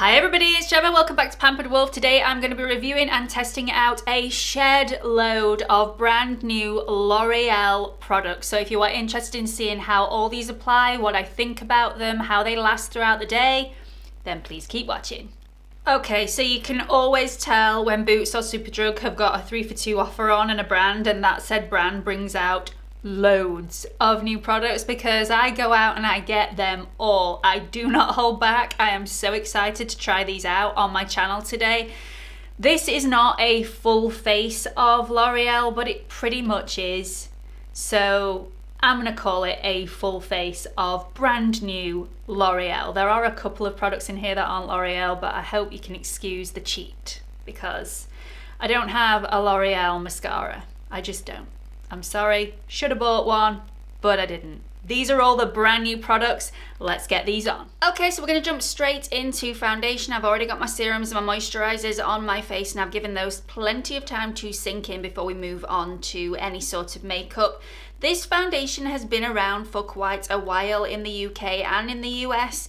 Hi everybody, it's Gemma. Welcome back to Pampered Wolf. Today I'm going to be reviewing and testing out a shed load of brand new L'Oreal products. So if you are interested in seeing how all these apply, what I think about them, how they last throughout the day, then please keep watching. Okay, so you can always tell when Boots or Superdrug have got a 3 for 2 offer on and a brand, and that said brand brings out loads of new products because I go out and I get them all. I do not hold back. I am so excited to try these out on my channel today. This is not a full face of L'Oreal, but it pretty much is. So I'm gonna call it a full face of brand new L'Oreal. There are a couple of products in here that aren't L'Oreal, but I hope you can excuse the cheat because I don't have a L'Oreal mascara. I just don't. I'm sorry, should have bought one, but I didn't. These are all the brand new products. Let's get these on. Okay, so we're gonna jump straight into foundation. I've already got my serums and my moisturizers on my face, and I've given those plenty of time to sink in before we move on to any sort of makeup. This foundation has been around for quite a while in the UK and in the US.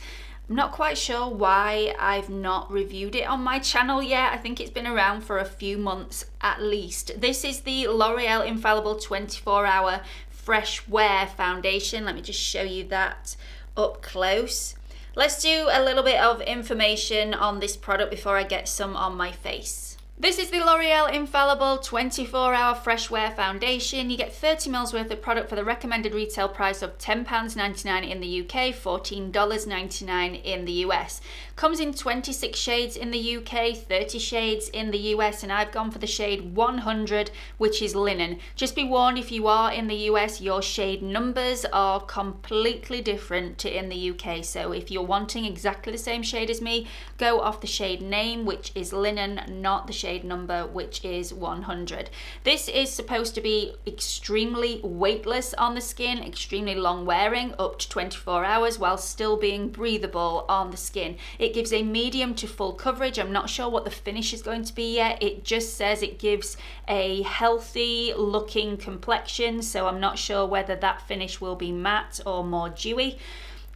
I'm not quite sure why I've not reviewed it on my channel yet. I think it's been around for a few months at least. This is the L'Oreal Infallible 24-Hour Fresh Wear Foundation. Let me just show you that up close. Let's do a little bit of information on this product before I get some on my face. This is the L'Oreal Infallible 24-Hour Fresh Wear Foundation. You get 30 ml worth of product for the recommended retail price of £10.99 in the UK, $14.99 in the US. Comes in 26 shades in the UK, 30 shades in the US, and I've gone for the shade 100, which is linen. Just be warned, if you are in the US, your shade numbers are completely different to in the UK. So if you're wanting exactly the same shade as me, go off the shade name, which is linen, not the shade number, which is 100. This is supposed to be extremely weightless on the skin, extremely long wearing, up to 24 hours, while still being breathable on the skin. It gives a medium to full coverage. I'm not sure what the finish is going to be yet. It just says it gives a healthy looking complexion, so I'm not sure whether that finish will be matte or more dewy.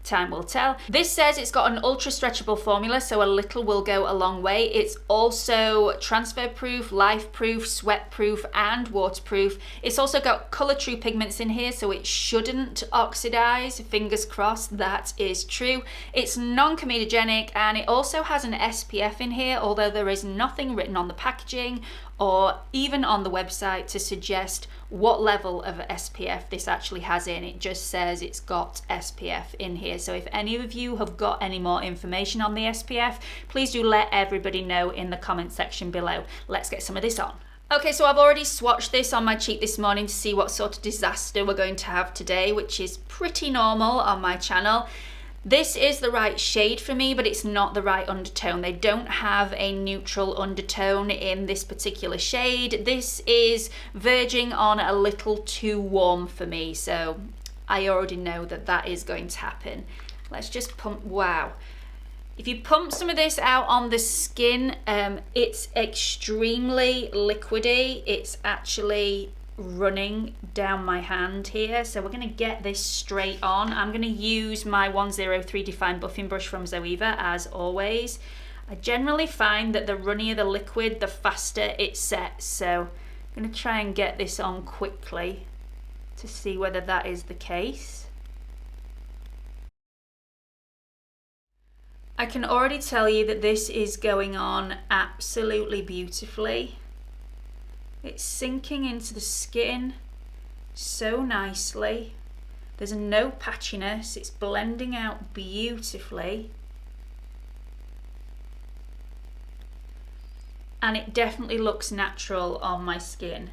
Time will tell. This says it's got an ultra stretchable formula, so a little will go a long way. It's also transfer proof, life proof, sweat proof, and waterproof. It's also got color true pigments in here, so it shouldn't oxidize. Fingers crossed that is true. It's non-comedogenic, and it also has an SPF in here, although there is nothing written on the packaging or even on the website to suggest what level of SPF this actually has in. It just says it's got SPF in here. So if any of you have got any more information on the SPF, please do let everybody know in the comment section below. Let's get some of this on. Okay, so I've already swatched this on my cheek this morning to see what sort of disaster we're going to have today, which is pretty normal on my channel. This is the right shade for me, but it's not the right undertone. They don't have a neutral undertone in this particular shade. This is verging on a little too warm for me, so I already know that that is going to happen. Let's just pump, wow. If you pump some of this out on the skin, it's extremely liquidy. It's actually running down my hand here, so we're going to get this straight on. I'm going to use my 103 Define Buffing Brush from Zoeva as always. I generally find that the runnier the liquid, the faster it sets, so I'm going to try and get this on quickly to see whether that is the case. I can already tell you that this is going on absolutely beautifully. It's sinking into the skin so nicely. There's no patchiness. It's blending out beautifully. And it definitely looks natural on my skin.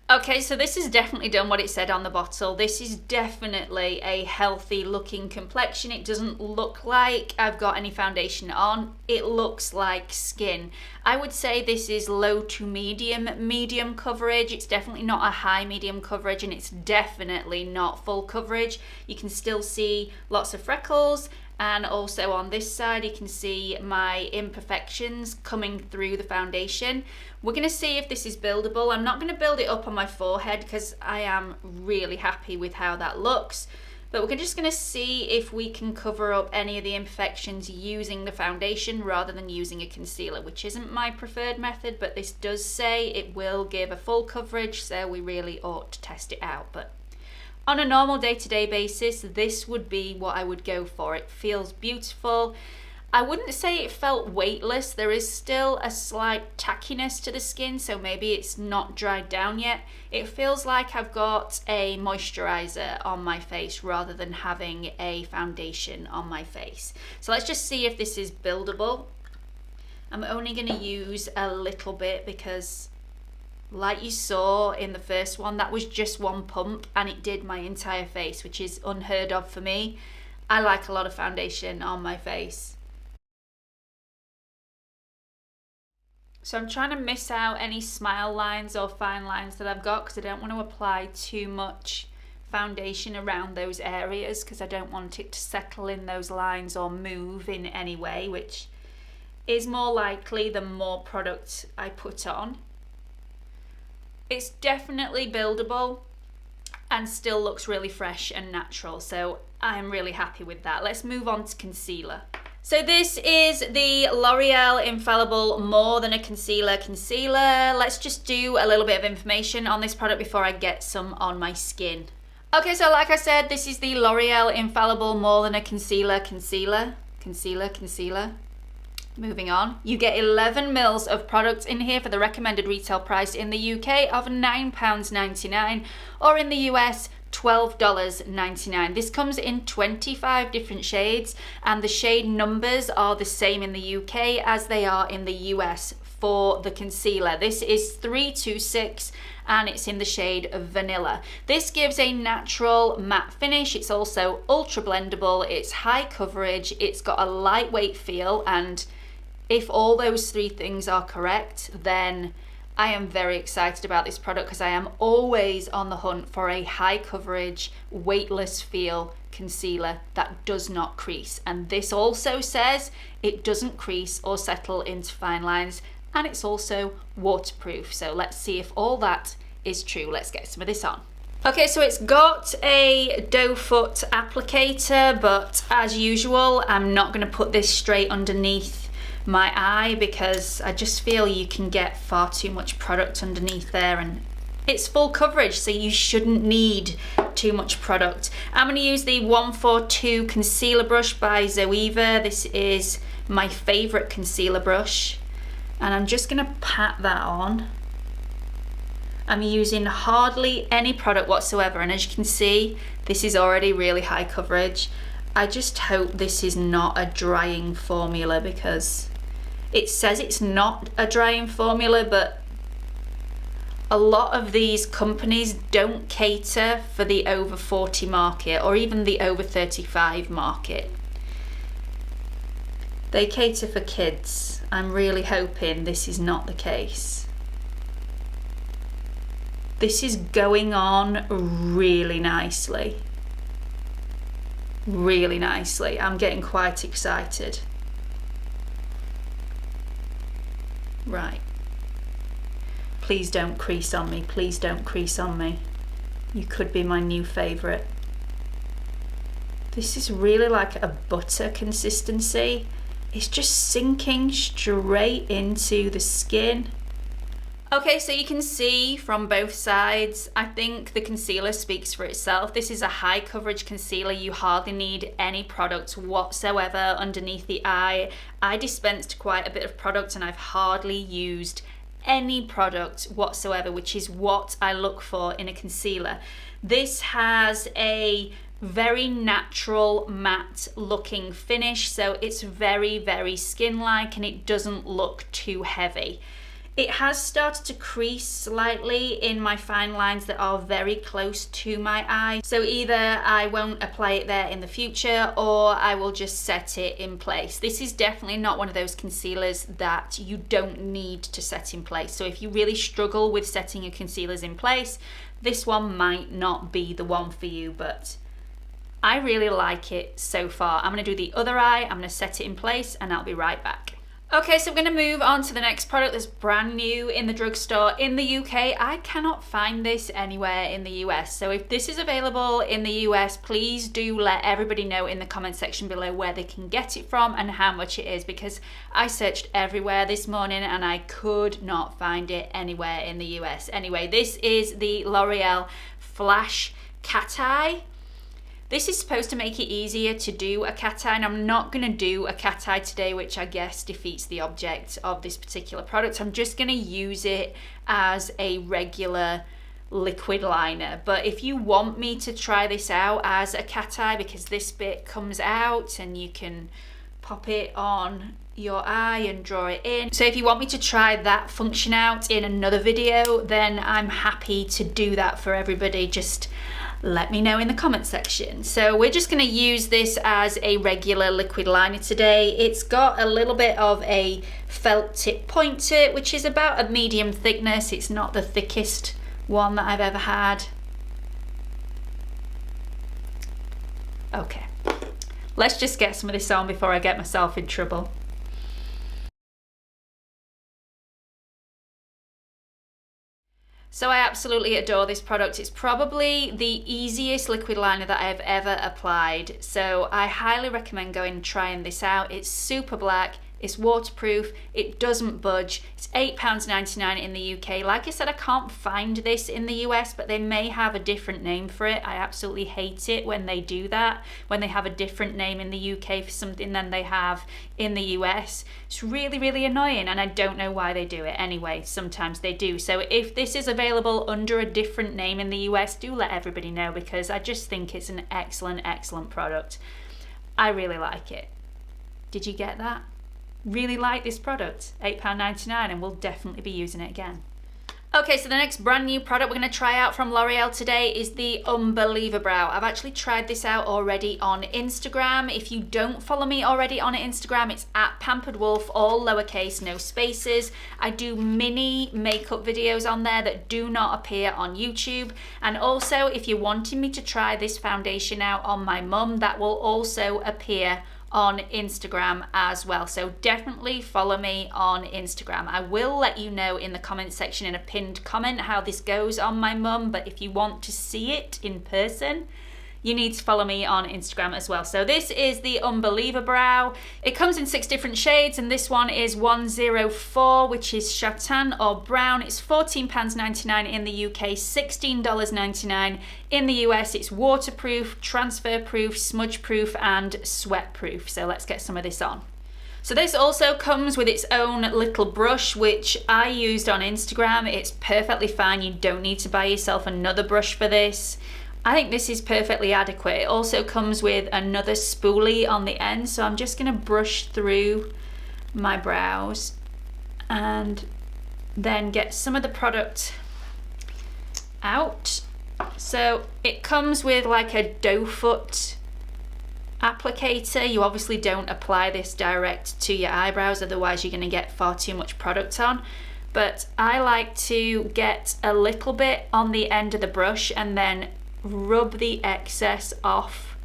Okay, so this has definitely done what it said on the bottle. This is definitely a healthy looking complexion. It doesn't look like I've got any foundation on. It looks like skin. I would say this is low to medium coverage. It's definitely not a high medium coverage, and it's definitely not full coverage. You can still see lots of freckles, and also on this side you can see my imperfections coming through the foundation. We're going to see if this is buildable. I'm not going to build it up on my forehead because I am really happy with how that looks, But we're just going to see if we can cover up any of the imperfections using the foundation rather than using a concealer, which isn't my preferred method, but this does say it will give a full coverage, so we really ought to test it out. But on a normal day-to-day basis, this would be what I would go for. It feels beautiful. I wouldn't say it felt weightless. There is still a slight tackiness to the skin, so maybe it's not dried down yet. It feels like I've got a moisturizer on my face rather than having a foundation on my face. So let's just see if this is buildable. I'm only going to use a little bit because, like you saw in the first one, that was just one pump and it did my entire face, which is unheard of for me. I like a lot of foundation on my face. So I'm trying to miss out any smile lines or fine lines that I've got because I don't want to apply too much foundation around those areas because I don't want it to settle in those lines or move in any way, which is more likely the more product I put on. It's definitely buildable and still looks really fresh and natural, so I'm really happy with that. Let's move on to concealer. So this is the L'Oreal Infallible More Than a Concealer concealer. Let's just do a little bit of information on this product before I get some on my skin. Okay, so like I said, this is the L'Oreal Infallible More Than a Concealer concealer. Moving on. You get 11 mils of product in here for the recommended retail price in the UK of £9.99 or in the US $12.99. This comes in 25 different shades and the shade numbers are the same in the UK as they are in the US for the concealer. This is 326 and it's in the shade of Vanilla. This gives a natural matte finish. It's also ultra blendable, it's high coverage, it's got a lightweight feel, and if all those three things are correct, then I am very excited about this product because I am always on the hunt for a high coverage, weightless feel concealer that does not crease. And this also says it doesn't crease or settle into fine lines, and it's also waterproof. So let's see if all that is true. Let's get some of this on. Okay, so it's got a doe foot applicator, but as usual, I'm not going to put this straight underneath my eye because I just feel you can get far too much product underneath there, and it's full coverage, so you shouldn't need too much product. I'm going to use the 142 concealer brush by Zoeva. This is my favorite concealer brush, and I'm just going to pat that on. I'm using hardly any product whatsoever, and as you can see, this is already really high coverage. I just hope this is not a drying formula because it says it's not a drying formula, but a lot of these companies don't cater for the over 40 market or even the over 35 market. They cater for kids. I'm really hoping this is not the case. This is going on really nicely. Really nicely. I'm getting quite excited. Right. Please don't crease on me. Please don't crease on me. You could be my new favourite. This is really like a butter consistency. It's just sinking straight into the skin. Okay, so you can see from both sides, I think the concealer speaks for itself. This is a high coverage concealer. You hardly need any product whatsoever underneath the eye. I dispensed quite a bit of product and I've hardly used any product whatsoever, which is what I look for in a concealer. This has a very natural matte looking finish, so it's very, very skin-like and it doesn't look too heavy. It has started to crease slightly in my fine lines that are very close to my eye. So either I won't apply it there in the future or I will just set it in place. This is definitely not one of those concealers that you don't need to set in place. So if you really struggle with setting your concealers in place, this one might not be the one for you, but I really like it so far. I'm gonna do the other eye, I'm gonna set it in place and I'll be right back. Okay, so I'm going to move on to the next product that's brand new in the drugstore in the UK. I cannot find this anywhere in the US. So if this is available in the US, please do let everybody know in the comment section below where they can get it from and how much it is, because I searched everywhere this morning and I could not find it anywhere in the US. Anyway, this is the L'Oreal Flash Cat Eye. This is supposed to make it easier to do a cat eye, and I'm not going to do a cat eye today, which I guess defeats the object of this particular product. I'm just going to use it as a regular liquid liner. But if you want me to try this out as a cat eye, because this bit comes out and you can pop it on your eye and draw it in. So if you want me to try that function out in another video, then I'm happy to do that for everybody. Just let me know in the comment section. So we're just going to use this as a regular liquid liner today. It's got a little bit of a felt tip point to it, which is about a medium thickness. It's not the thickest one that I've ever had. Okay, let's just get some of this on before I get myself in trouble. So I absolutely adore this product. It's probably the easiest liquid liner that I've ever applied. So I highly recommend going and trying this out. It's super black, it's waterproof, it doesn't budge. It's £8.99 in the UK. Like I said, I can't find this in the US, but they may have a different name for it. I absolutely hate it when they do that, when they have a different name in the UK for something than they have in the US. It's really, really annoying, and I don't know why they do it. Anyway, sometimes they do. So if this is available under a different name in the US, do let everybody know, because I just think it's an excellent, excellent product. I really like it. Did you get that? Really like this product. £8.99, and we'll definitely be using it again. Okay, so the next brand new product we're going to try out from L'Oreal today is the Unbelievabrow. I've actually tried this out already on Instagram. If you don't follow me already on Instagram, it's at Pampered Wolf, all lowercase, no spaces. I do mini makeup videos on there that do not appear on YouTube. And also, if you're wanting me to try this foundation out on my mum, that will also appear on Instagram as well. So definitely follow me on Instagram. I will let you know in the comment section in a pinned comment how this goes on my mum, but if you want to see it in person, you need to follow me on Instagram as well. So this is the Unbelievabrow. It comes in 6 different shades, and this one is 104, which is Chatain or brown. It's £14.99 in the UK, $16.99 in the US. It's waterproof, transfer proof, smudge proof, and sweat proof. So let's get some of this on. So this also comes with its own little brush, which I used on Instagram. It's perfectly fine. You don't need to buy yourself another brush for this. I think this is perfectly adequate. It also comes with another spoolie on the end, so I'm just going to brush through my brows and then get some of the product out. So it comes with like a doe foot applicator. You obviously don't apply this direct to your eyebrows, otherwise you're going to get far too much product on. But I like to get a little bit on the end of the brush and then rub the excess off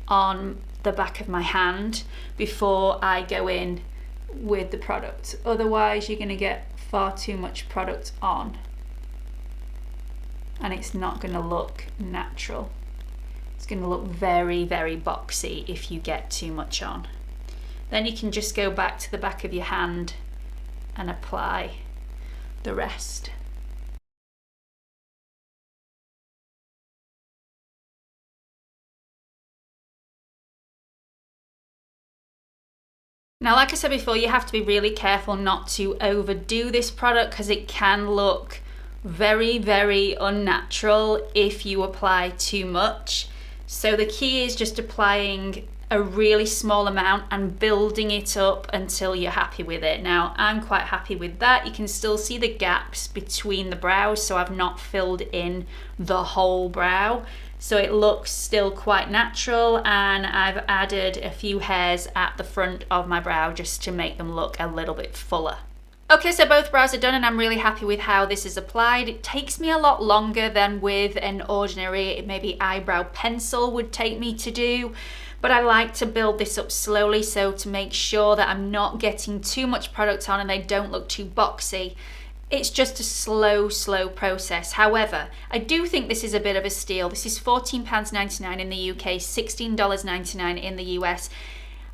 on the back of my hand before I go in with the product. Otherwise you're going to get far too much product on and it's not going to look natural. It's going to look very, very boxy if you get too much on. Then you can just go back to the back of your hand and apply the rest. Now, like I said before, you have to be really careful not to overdo this product because it can look very, very unnatural if you apply too much. So the key is just applying a really small amount and building it up until you're happy with it. Now, I'm quite happy with that. You can still see the gaps between the brows, so I've not filled in the whole brow. So it looks still quite natural, and I've added a few hairs at the front of my brow just to make them look a little bit fuller. Okay, so both brows are done and I'm really happy with how this is applied. It takes me a lot longer than with an ordinary maybe eyebrow pencil would take me to do, but I like to build this up slowly so to make sure that I'm not getting too much product on and they don't look too boxy. It's just a slow process. However, I do think this is a bit of a steal. This is £14.99 in the UK, $16.99 in the US.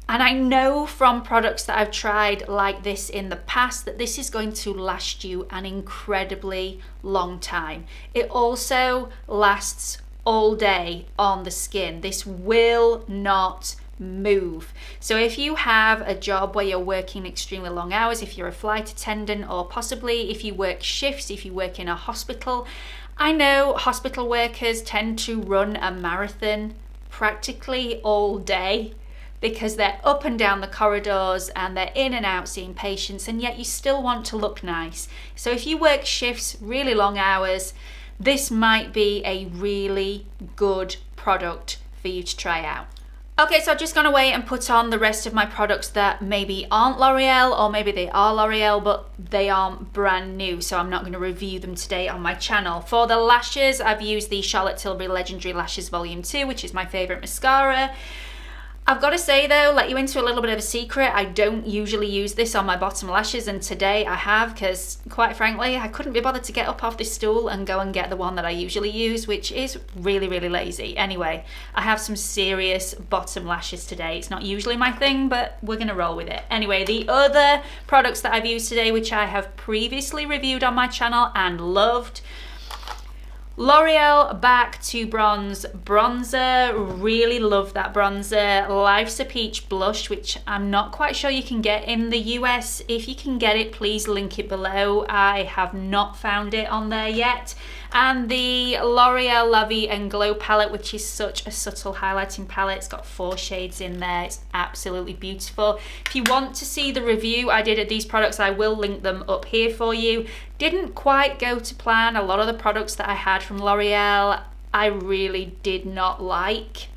And I know from products that I've tried like this in the past that this is going to last you an incredibly long time. It also lasts all day on the skin. This will not move. So if you have a job where you're working extremely long hours, if you're a flight attendant, or possibly if you work shifts, if you work in a hospital, I know hospital workers tend to run a marathon practically all day, because they're up and down the corridors and they're in and out seeing patients, and yet you still want to look nice. So if you work shifts, really long hours, this might be a really good product for you to try out. Okay, so I've just gone away and put on the rest of my products that maybe aren't L'Oreal, or maybe they are L'Oreal, but they aren't brand new, so I'm not going to review them today on my channel. For the lashes, I've used the Charlotte Tilbury Legendary Lashes Volume 2, which is my favourite mascara. I've got to say though, let you into a little bit of a secret, I don't usually use this on my bottom lashes, and today I have, because quite frankly I couldn't be bothered to get up off this stool and go and get the one that I usually use, which is really lazy. Anyway, I have some serious bottom lashes today. It's not usually my thing, but we're gonna roll with it. Anyway, the other products that I've used today, which I have previously reviewed on my channel and loved: L'Oreal Back to Bronze Bronzer. Really love that bronzer. Life's a Peach Blush, which I'm not quite sure you can get in the US. If you can get it, please link it below. I have not found it on there yet. And the L'Oreal La Vie and Glow palette, which is such a subtle highlighting palette. It's got 4 shades in there. It's absolutely beautiful. If you want to see the review I did of these products, I will link them up here for you. Didn't quite go to plan. A lot of the products that I had from L'Oreal I really did not like,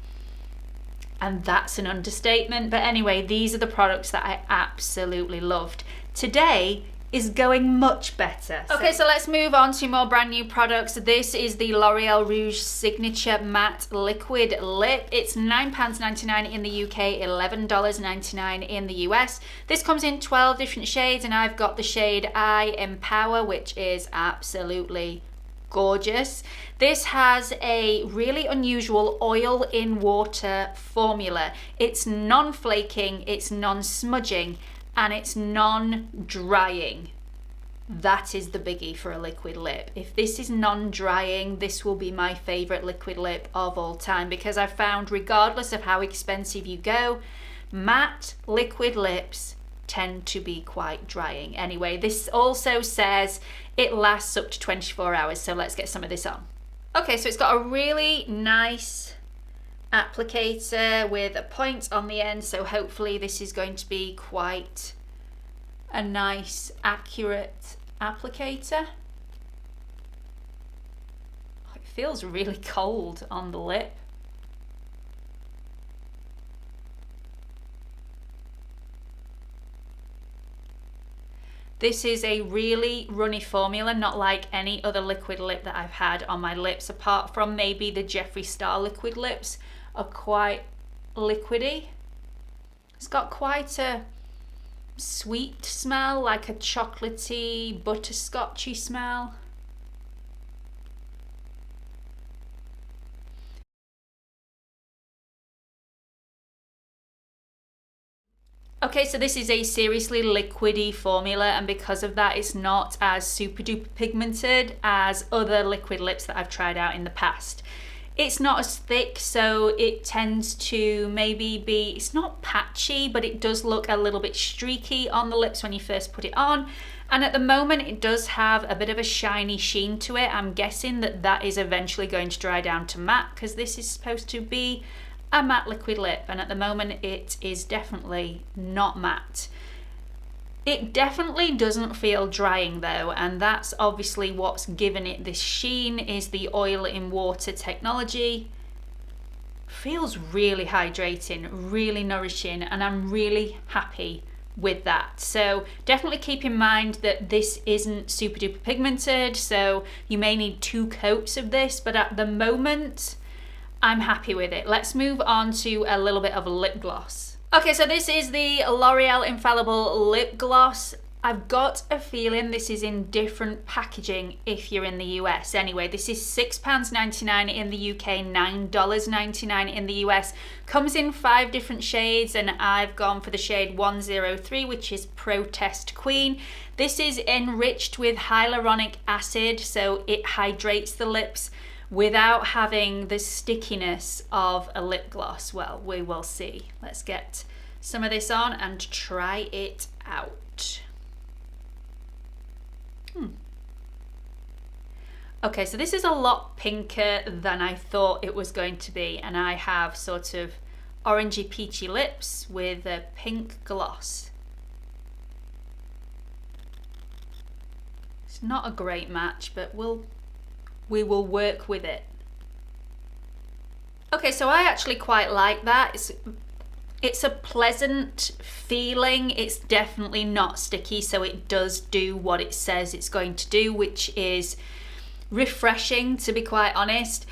and that's an understatement. But anyway, these are the products that I absolutely loved. Today is going much better. Okay, so let's move on to more brand new products. This is the L'Oreal Rouge Signature Matte Liquid Lip. It's £9.99 in the UK, $11.99 in the US. This comes in 12 different shades, and I've got the shade I Empower, which is absolutely gorgeous. This has a really unusual oil in water formula. It's non-flaking, it's non-smudging, and it's non-drying. That is the biggie for a liquid lip. If this is non-drying, this will be my favorite liquid lip of all time, because I've found, regardless of how expensive you go, matte liquid lips tend to be quite drying. Anyway, this also says it lasts up to 24 hours, so let's get some of this on. Okay, so it's got a really nice applicator with a point on the end, so hopefully this is going to be quite a nice, accurate applicator. It feels really cold on the lip. This is a really runny formula, not like any other liquid lip that I've had on my lips, apart from maybe the Jeffree Star liquid lips are quite liquidy. It's got quite a sweet smell, like a chocolatey, butterscotchy smell. Okay, so this is a seriously liquidy formula, and because of that it's not as super duper pigmented as other liquid lips that I've tried out in the past. It's not as thick, so it tends to maybe be, it's not patchy, but it does look a little bit streaky on the lips when you first put it on. And at the moment it does have a bit of a shiny sheen to it. I'm guessing that that is eventually going to dry down to matte, because this is supposed to be a matte liquid lip, and at the moment it is definitely not matte. It definitely doesn't feel drying though, and that's obviously what's given it this sheen, is the oil in water technology. Feels really hydrating, really nourishing, and I'm really happy with that. So definitely keep in mind that this isn't super duper pigmented, so you may need 2 coats of this, but at the moment I'm happy with it. Let's move on to a little bit of lip gloss. Okay, so this is the L'Oreal Infallible lip gloss. I've got a feeling this is in different packaging if you're in the US. Anyway, this is £6.99 in the UK, $9.99 in the US. Comes in 5 different shades, and I've gone for the shade 103, which is Protest Queen. This is enriched with hyaluronic acid, so it hydrates the lips without having the stickiness of a lip gloss. Well, we will see. Let's get some of this on and try it out. Okay, so this is a lot pinker than I thought it was going to be, and I have sort of orangey peachy lips with a pink gloss. It's not a great match, but we will work with it. Okay, so I actually quite like that. It's a pleasant feeling. It's definitely not sticky, so it does do what it says it's going to do, which is refreshing, to be quite honest.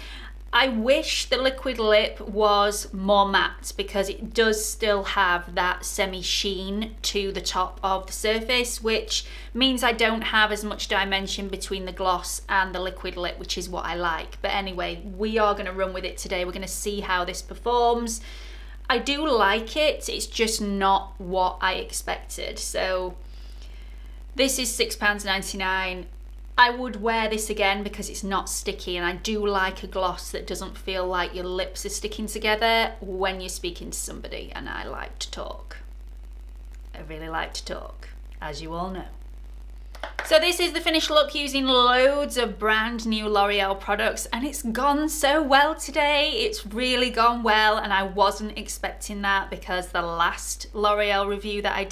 I wish the liquid lip was more matte, because it does still have that semi sheen to the top of the surface, which means I don't have as much dimension between the gloss and the liquid lip, which is what I like. But anyway, we are going to run with it today. We're going to see how this performs. I do like it, it's just not what I expected. So this is £6.99. I would wear this again because it's not sticky, and I do like a gloss that doesn't feel like your lips are sticking together when you're speaking to somebody, and I like to talk. I really like to talk, as you all know. So this is the finished look using loads of brand new L'Oreal products, and it's gone so well today. It's really gone well, and I wasn't expecting that because the last L'Oreal review that I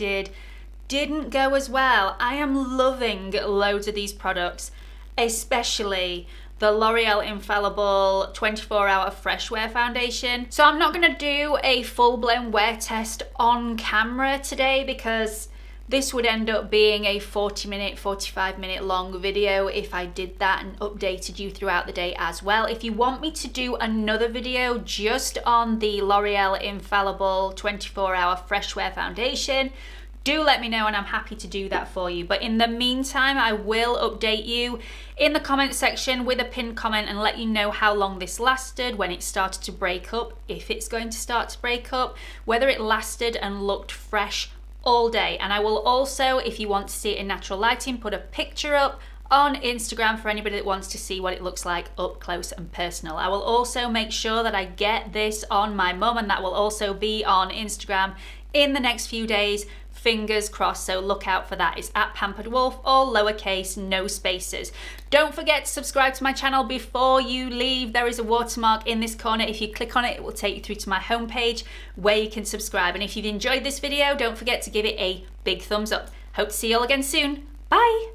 didn't go as well. I am loving loads of these products, especially the L'Oreal Infallible 24-hour fresh wear foundation. So I'm not going to do a full-blown wear test on camera today, because this would end up being a 40-minute, 45-minute long video if I did that and updated you throughout the day as well. If you want me to do another video just on the L'Oreal Infallible 24-hour fresh wear foundation, do let me know and I'm happy to do that for you. But in the meantime, I will update you in the comment section with a pinned comment and let you know how long this lasted, when it started to break up, if it's going to start to break up, whether it lasted and looked fresh all day. And I will also, if you want to see it in natural lighting, put a picture up on Instagram for anybody that wants to see what it looks like up close and personal. I will also make sure that I get this on my mum, and that will also be on Instagram in the next few days. Fingers crossed, so look out for that. It's at Pampered Wolf, all lowercase, no spaces. Don't forget to subscribe to my channel before you leave. There is a watermark in this corner. If you click on it, it will take you through to my homepage where you can subscribe. And if you've enjoyed this video, don't forget to give it a big thumbs up. Hope to see you all again soon. Bye!